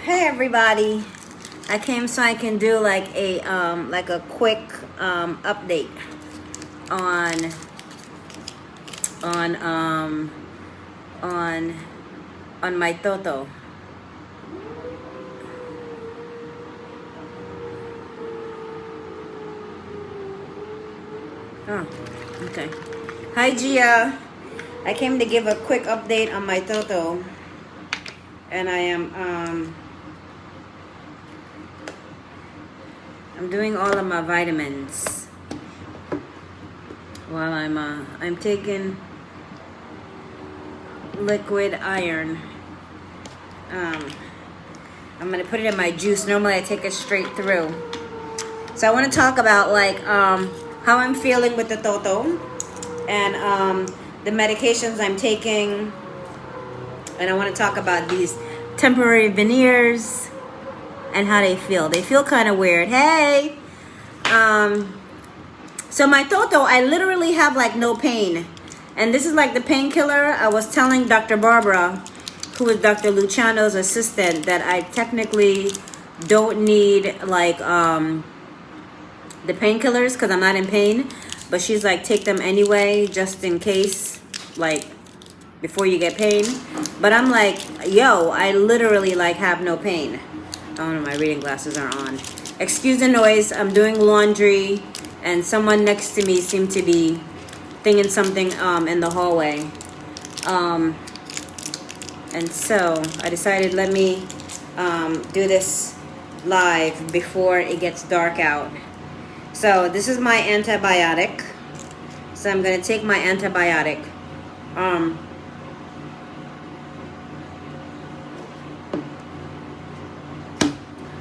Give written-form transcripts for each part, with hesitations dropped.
Hey everybody, I came so I can do like a quick update on my Toto. Oh, okay. Hi Gia. I came to give a quick update on my Toto. And I am I'm doing all of my vitamins while I'm taking liquid iron. I'm gonna put it in my juice. Normally I take it straight through. So I want to talk about like how I'm feeling with the Toto and the medications I'm taking. And I want to talk about these temporary veneers and how they feel. They feel kind of weird. Hey! So my Toto, I literally have like no pain. And this is like the painkiller. I was telling Dr. Barbara, who is Dr. Luciano's assistant, that I technically don't need like the painkillers because I'm not in pain. But she's like, take them anyway, just in case, like, before you get pain. But I'm like, yo, I literally like have no pain. Oh no, my reading glasses are on. Excuse the noise, I'm doing laundry and someone next to me seemed to be thinking something in the hallway. And so I decided let me do this live before it gets dark out. So this is my antibiotic. So I'm gonna take my antibiotic.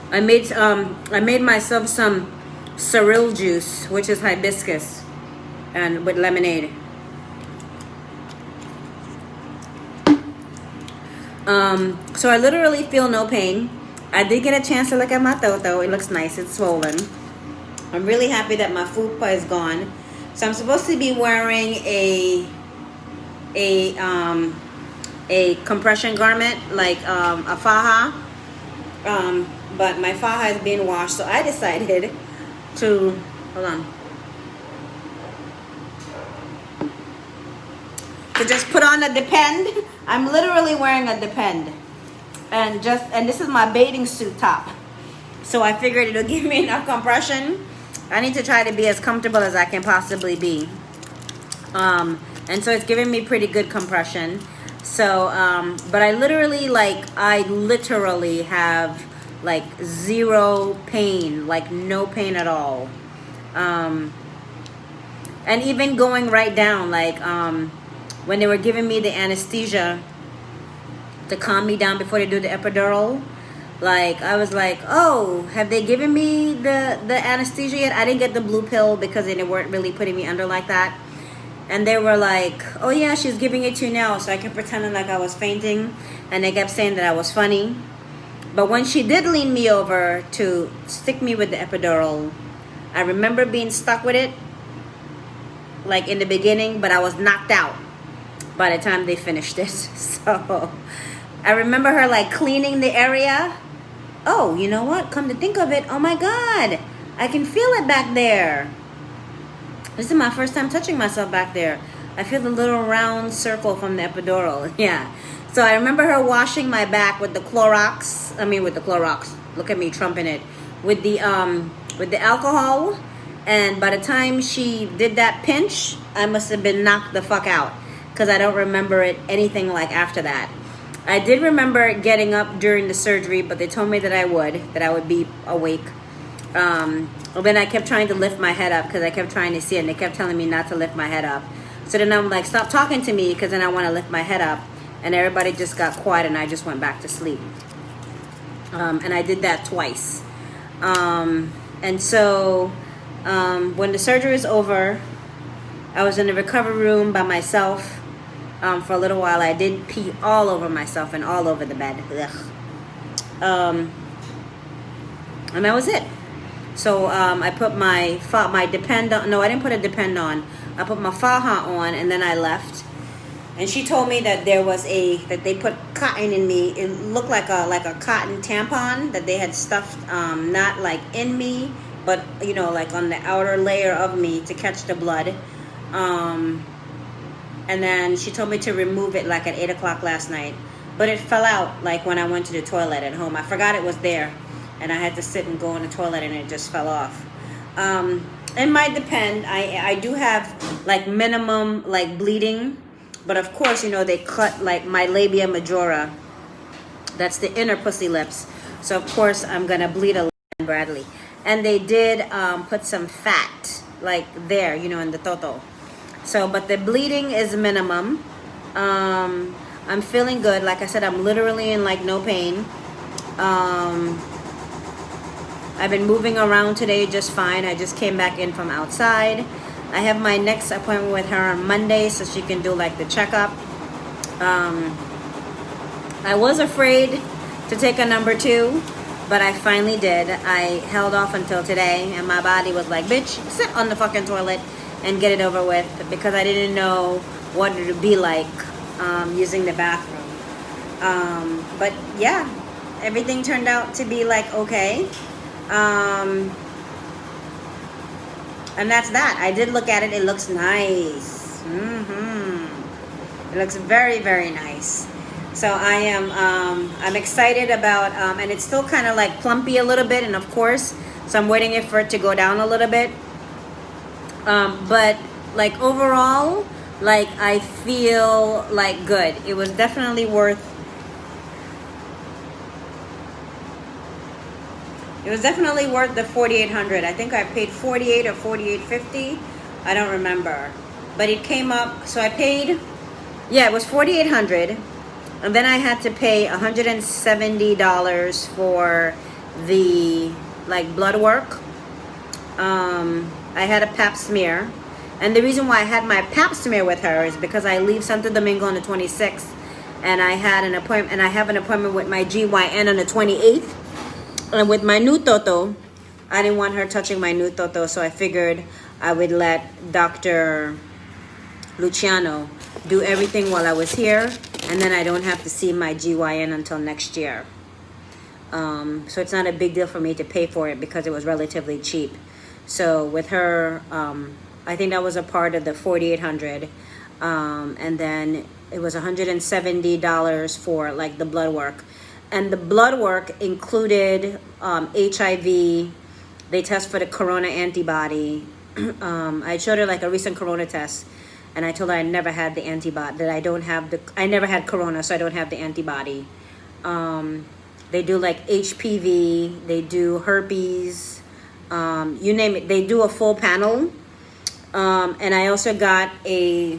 I made myself some sorrel juice, which is hibiscus, and with lemonade. So I literally feel no pain. I did get a chance to look at my Toto. It looks nice. It's swollen. I'm really happy that my fupa is gone. So I'm supposed to be wearing a compression garment, like a faja. But my faja is being washed, so I decided to just put on a Depend. I'm literally wearing a Depend, and this is my bathing suit top. So I figured it'll give me enough compression. I need to try to be as comfortable as I can possibly be. And so it's giving me pretty good compression. So, but I literally have like zero pain, like no pain at all. And even going right down, like when they were giving me the anesthesia to calm me down before they do the epidural, like I was like, oh, have they given me the anesthesia yet? I didn't get the blue pill because they weren't really putting me under like that. And they were like, oh yeah, she's giving it to you now. So I kept pretending like I was fainting. And they kept saying that I was funny. But when she did lean me over to stick me with the epidural, I remember being stuck with it, like in the beginning, but I was knocked out by the time they finished it. So I remember her like cleaning the area. Oh, you know what? Come to think of it, oh my God, I can feel it back there. This is my first time touching myself back there. I feel the little round circle from the epidural. Yeah. So I remember her washing my back with the Clorox. Look at me trumping it. With the alcohol. And by the time she did that pinch, I must have been knocked the fuck out. Because I don't remember anything like after that. I did remember getting up during the surgery, but they told me that I would be awake. Well, then I kept trying to lift my head up because I kept trying to see it, and they kept telling me not to lift my head up. So then I'm like, stop talking to me because then I want to lift my head up. And everybody just got quiet and I just went back to sleep. And I did that twice. And so when the surgery was over, I was in the recovery room by myself for a little while. I did pee all over myself and all over the bed. Ugh. And that was it. So I put my Depend on. No, I didn't put a Depend on. I put my faja on and then I left. And she told me that that they put cotton in me. It looked like a cotton tampon that they had stuffed, not like in me, but you know, like on the outer layer of me to catch the blood. And then she told me to remove it like at 8 o'clock last night, but it fell out like when I went to the toilet at home. I forgot it was there, and I had to sit and go in the toilet, and it just fell off. It might depend. I do have like minimum like bleeding, but of course, you know, they cut like my labia majora. That's the inner pussy lips. So of course I'm gonna bleed a lot, Bradley. And they did put some fat like there, you know, in the toto. So, but the bleeding is minimum. I'm feeling good. Like I said, I'm literally in like no pain. I've been moving around today just fine. I just came back in from outside. I have my next appointment with her on Monday so she can do like the checkup. I was afraid to take a number 2, but I finally did. I held off until today, and my body was like, bitch, sit on the fucking toilet and get it over with, because I didn't know what it would be like using the bathroom. But yeah, everything turned out to be like okay. And that's that. I did look at it. It looks nice. It looks very, very nice. So I am I'm excited about and it's still kind of like plumpy a little bit, and of course, so I'm waiting for it to go down a little bit. But like overall, like I feel like good. It was definitely worth the $4,800. I think I paid $48 or $48.50. I don't remember, but it came up. So I paid, yeah, it was $4,800, and then I had to pay $170 for the like blood work. I had a pap smear, and the reason why I had my pap smear with her is because I leave Santo Domingo on the 26th, and I had an appointment, and I have an appointment with my GYN on the 28th, and with my new toto. I didn't want her touching my new toto, so I figured I would let Dr. Luciano do everything while I was here, and then I don't have to see my GYN until next year. So it's not a big deal for me to pay for it because it was relatively cheap. So with her, I think that was a part of the $4,800, and then it was $170 for like the blood work, and the blood work included HIV. They test for the corona antibody. I showed her like a recent corona test, and I told her I never had the antibody, that I never had corona, so I don't have the antibody. They do like HPV, they do herpes, you name it, they do a full panel. And I also got a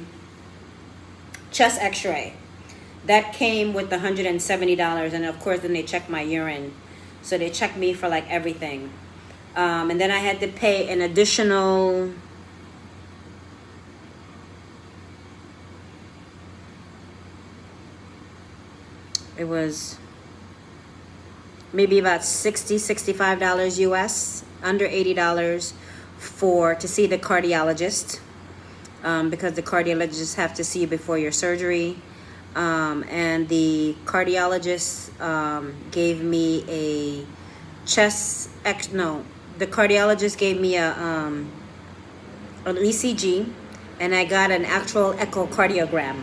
chest x-ray that came with the $170, and of course then they checked my urine, so they checked me for like everything. And then I had to pay an additional it was maybe about $65 US, under $80 to see the cardiologist, because the cardiologists have to see you before your surgery. And the cardiologist gave me a the cardiologist gave me an ECG, and I got an actual echocardiogram.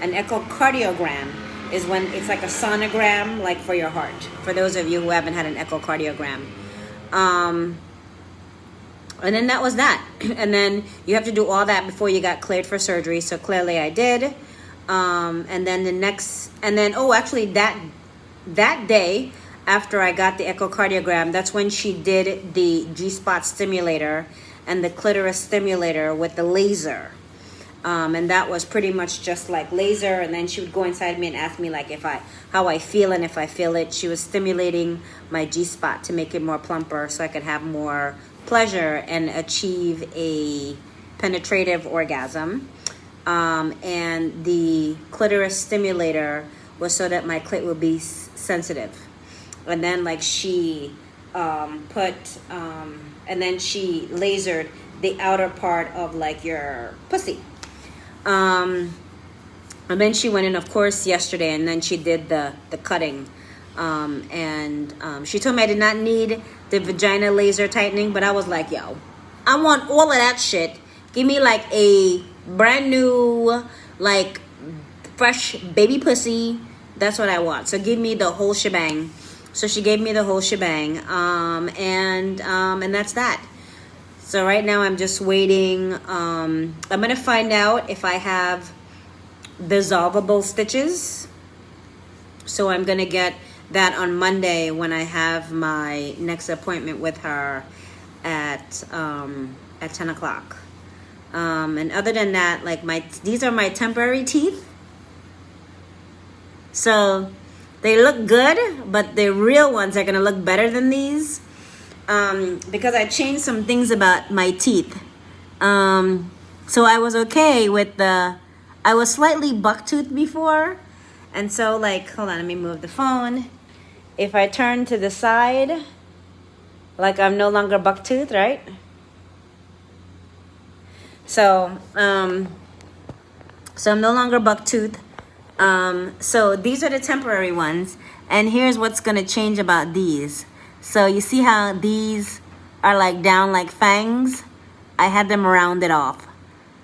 An echocardiogram is when it's like a sonogram, like for your heart, for those of you who haven't had an echocardiogram. And then that was that. And then you have to do all that before you got cleared for surgery, so clearly I did. And then actually that day after I got the echocardiogram, that's when she did the G-spot stimulator and the clitoris stimulator with the laser. And that was pretty much just like laser, and then she would go inside me and ask me like how I feel, and if I feel it. She was stimulating my G-spot to make it more plumper so I could have more pleasure and achieve a penetrative orgasm. And the clitoris stimulator was so that my clit would be sensitive. And then like she and then she lasered the outer part of like your pussy. And And then she went in, of course, yesterday, and then she did the cutting. She told me I did not need the vagina laser tightening, but I was like, yo, I want all of that shit. Give me like a brand new, like fresh baby pussy. That's what I want. So give me the whole shebang. So she gave me the whole shebang. And that's that. So right now I'm just waiting. I'm gonna find out if I have dissolvable stitches. So I'm gonna get that on Monday when I have my next appointment with her at 10 o'clock. And other than that, like these are my temporary teeth. So they look good, but the real ones are gonna look better than these. Because I changed some things about my teeth. So I was okay with I was slightly buck-toothed before. And so like, hold on, let me move the phone. If I turn to the side, like I'm no longer buck-toothed, right? So I'm no longer buck-toothed. So these are the temporary ones. And here's what's gonna change about these. So you see how these are like down like fangs? I had them rounded off.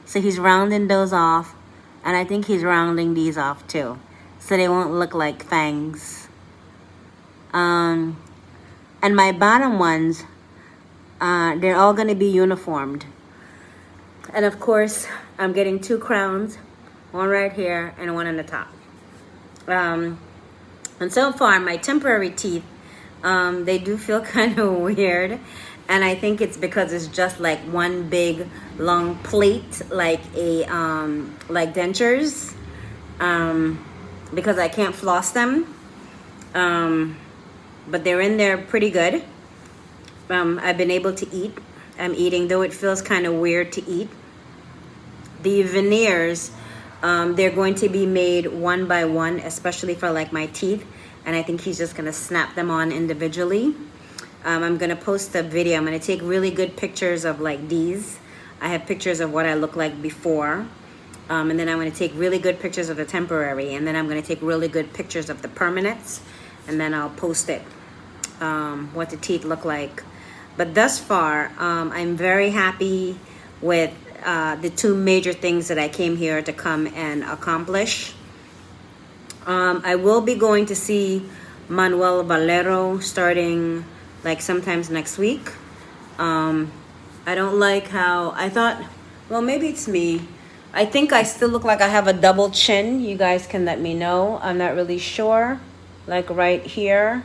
So he's rounding those off. And I think he's rounding these off too. So they won't look like fangs. And my bottom ones, they're all going to be uniformed. And of course, I'm getting 2 crowns. One right here and one on the top. And so far, my temporary teeth, they do feel kind of weird. And I think it's because it's just like one big long plate, like like dentures, because I can't floss them. But they're in there pretty good. I've been able to eat. I'm eating, though it feels kind of weird to eat. The veneers, they're going to be made one by one, especially for like my teeth. And I think he's just gonna snap them on individually. I'm gonna post a video. I'm gonna take really good pictures of like these. I have pictures of what I look like before. And then I'm gonna take really good pictures of the temporary. And then I'm gonna take really good pictures of the permanents. And then I'll post it, what the teeth look like. But thus far, I'm very happy with the 2 major things that I came here to come and accomplish. I will be going to see Manuel Valero starting like sometimes next week. I don't like how I thought, well, maybe it's me. I think I still look like I have a double chin. You guys can let me know. I'm not really sure. Like right here.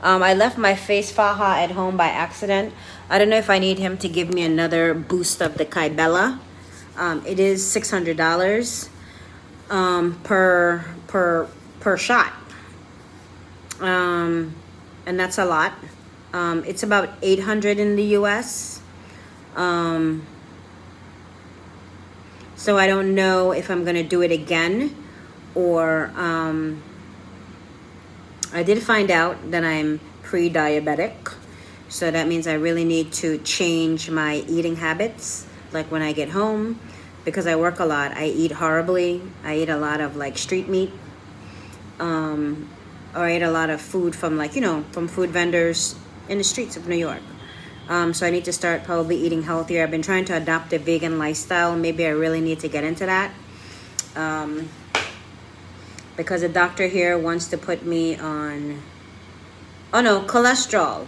I left my face faja at home by accident. I don't know if I need him to give me another boost of the Kybella. It is $600 per shot. And that's a lot. It's about $800 in the US. So I don't know if I'm gonna do it again, or I did find out that I'm pre-diabetic. So that means I really need to change my eating habits. Like when I get home, because I work a lot, I eat horribly. I eat a lot of like street meat. Or I eat a lot of food from like, from food vendors in the streets of New York. So I need to start probably eating healthier. I've been trying to adopt a vegan lifestyle. Maybe I really need to get into that. Because the doctor here wants to put me on, cholesterol.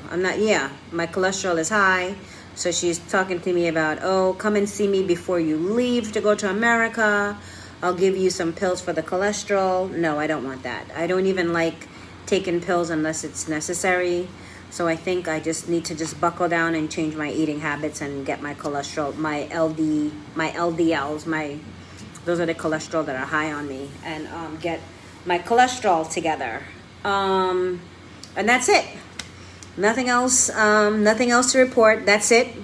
My cholesterol is high. So she's talking to me about, come and see me before you leave to go to America. I'll give you some pills for the cholesterol. No, I don't want that. I don't even like taking pills unless it's necessary. So I think I just need to just buckle down and change my eating habits and get my cholesterol, my LDLs, those are the cholesterol that are high on me, and get my cholesterol together. And that's it. Nothing else to report. That's it.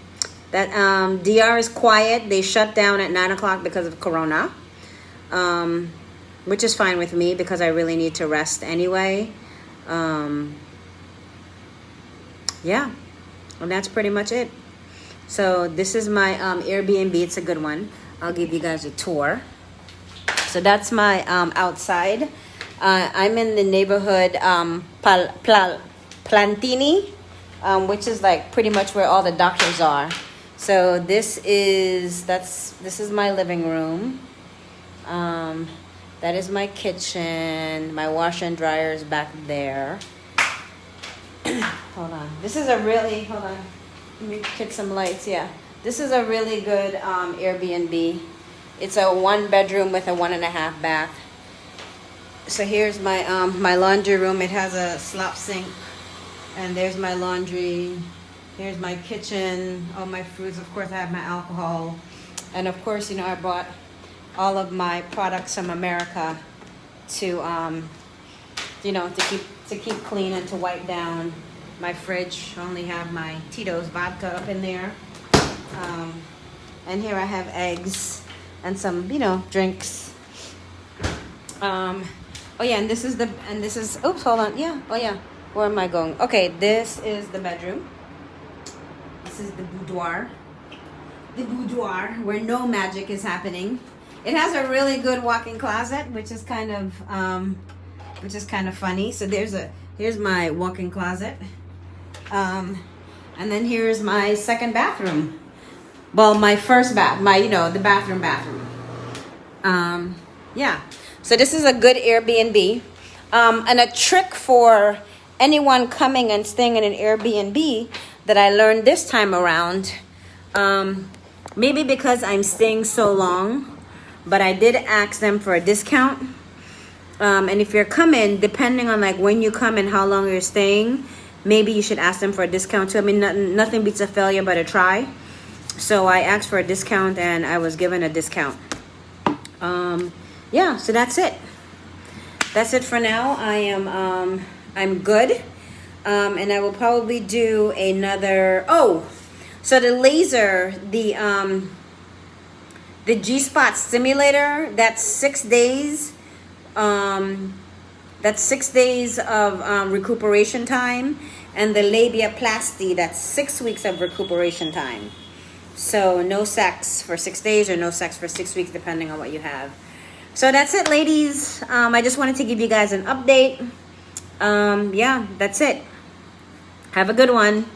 That DR is quiet. They shut down at 9 o'clock because of Corona, which is fine with me because I really need to rest anyway. Yeah, and that's pretty much it. So this is my Airbnb. It's a good one. I'll give you guys a tour. So that's my outside. I'm in the neighborhood Plantini, which is like pretty much where all the doctors are. So this is my living room. That is my kitchen. My washer and dryer is back there. Hold on. This is a really, hold on. Let me get some lights. Yeah. This is a really good Airbnb. It's a 1-bedroom with a 1.5 bath. So here's my my laundry room. It has a slop sink. And there's my laundry. Here's my kitchen. All my fruits. Of course, I have my alcohol. And of course, you know, I bought all of my products from America to, you know, to keep clean and to wipe down my fridge. I only have my Tito's vodka up in there. And here I have eggs and some, you know, drinks. Oh yeah, and this is oops, hold on. Yeah. Oh yeah. Where am I going? Okay, this is the bedroom. This is the boudoir. The boudoir where no magic is happening. It has a really good walk-in closet, which is kind of funny. So here's my walk-in closet. And then here's my second bathroom. Well, my first bath, the bathroom. Yeah. So this is a good Airbnb. And a trick for anyone coming and staying in an Airbnb that I learned this time around, maybe because I'm staying so long, but I did ask them for a discount. And if you're coming, depending on like when you come and how long you're staying, maybe you should ask them for a discount too. I mean, nothing beats a failure but a try. So I asked for a discount and I was given a discount. Yeah, so that's it. That's it for now. I'm good. And I will probably do another, so the laser, the G-Spot stimulator, that's 6 days. That's 6 days of recuperation time. And the Labia Plasty, that's 6 weeks of recuperation time. So no sex for 6 days or no sex for 6 weeks, depending on what you have. So that's it, ladies. I just wanted to give you guys an update. Yeah, that's it. Have a good one.